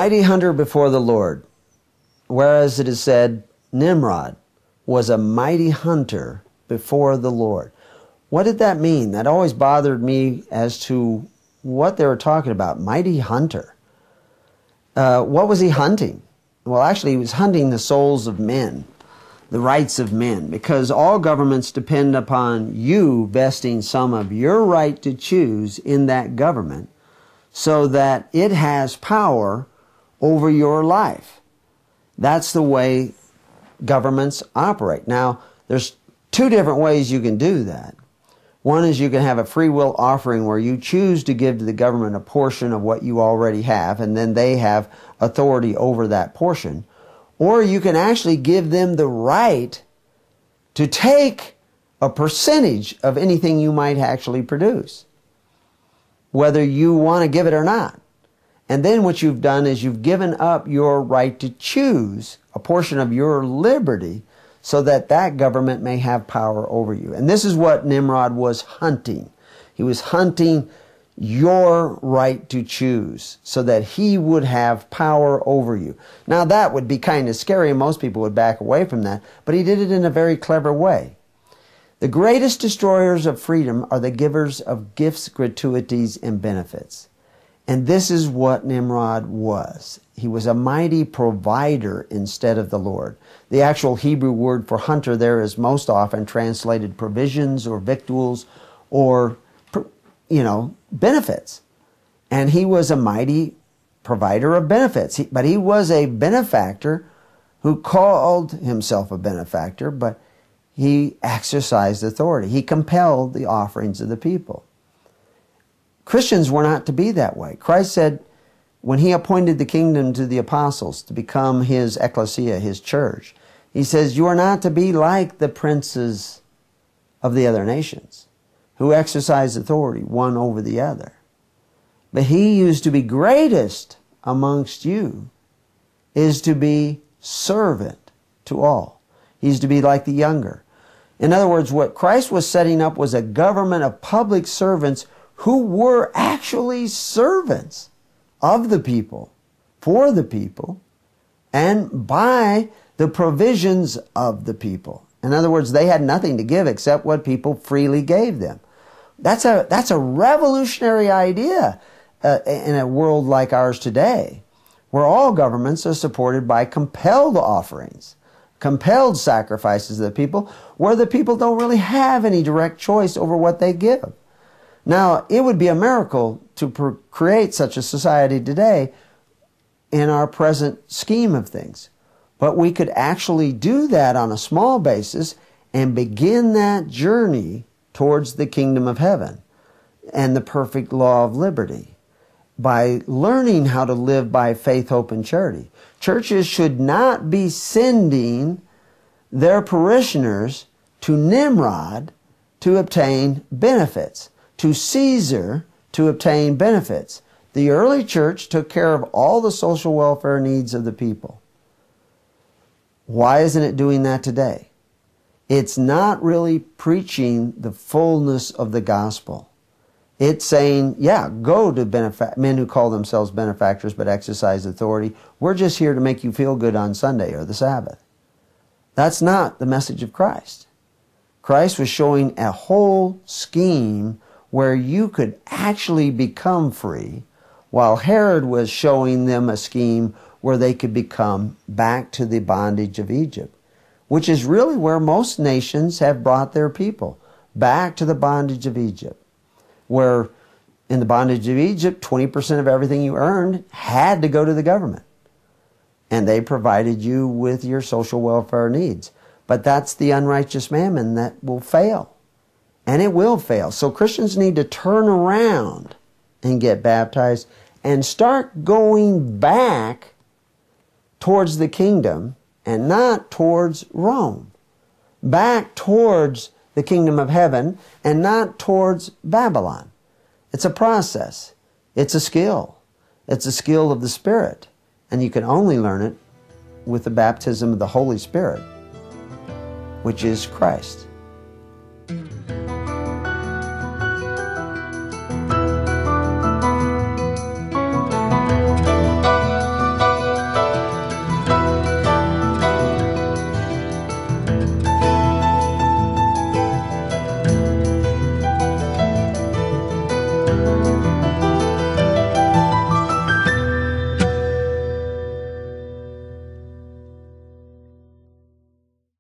mighty hunter before the Lord, whereas it is said Nimrod was a mighty hunter before the Lord. What did that mean? That always bothered me as to what they were talking about. Mighty hunter. What was he hunting? Well, actually, he was hunting the souls of men, the rights of men, because all governments depend upon you vesting some of your right to choose in that government so that it has power over your life. That's the way governments operate. Now, there's two different ways you can do that. One is you can have a free will offering where you choose to give to the government a portion of what you already have, and then they have authority over that portion. Or you can actually give them the right to take a percentage of anything you might actually produce, whether you want to give it or not. And then what you've done is you've given up your right to choose a portion of your liberty so that that government may have power over you. And this is what Nimrod was hunting. He was hunting your right to choose so that he would have power over you. Now that would be kind of scary and most people would back away from that, but he did it in a very clever way. The greatest destroyers of freedom are the givers of gifts, gratuities, and benefits. And this is what Nimrod was. He was a mighty provider instead of the Lord. The actual Hebrew word for hunter there is most often translated provisions or victuals or, benefits. And he was a mighty provider of benefits. But he was a benefactor who called himself a benefactor, but he exercised authority. He compelled the offerings of the people. Christians were not to be that way. Christ said, when he appointed the kingdom to the apostles to become his ecclesia, his church, he says, you are not to be like the princes of the other nations who exercise authority one over the other. But he used to be greatest amongst you is to be servant to all. He's to be like the younger. In other words, what Christ was setting up was a government of public servants who were actually servants of the people, for the people, and by the provisions of the people. In other words, they had nothing to give except what people freely gave them. That's a revolutionary idea in a world like ours today, where all governments are supported by compelled offerings, compelled sacrifices of the people, where the people don't really have any direct choice over what they give. Now, it would be a miracle to create such a society today in our present scheme of things. But we could actually do that on a small basis and begin that journey towards the kingdom of heaven and the perfect law of liberty by learning how to live by faith, hope, and charity. Churches should not be sending their parishioners to Nimrod to obtain benefits, to Caesar to obtain benefits. The early church took care of all the social welfare needs of the people. Why isn't it doing that today? It's not really preaching the fullness of the gospel. It's saying, yeah, go to men who call themselves benefactors but exercise authority. We're just here to make you feel good on Sunday or the Sabbath. That's not the message of Christ. Christ was showing a whole scheme where you could actually become free, while Herod was showing them a scheme where they could become back to the bondage of Egypt, which is really where most nations have brought their people, back to the bondage of Egypt, where in the bondage of Egypt, 20% of everything you earned had to go to the government, and they provided you with your social welfare needs. But that's the unrighteous mammon that will fail. And it will fail. So Christians need to turn around and get baptized and start going back towards the kingdom and not towards Rome. Back towards the kingdom of heaven and not towards Babylon. It's a process. It's a skill. It's a skill of the Spirit. And you can only learn it with the baptism of the Holy Spirit, which is Christ.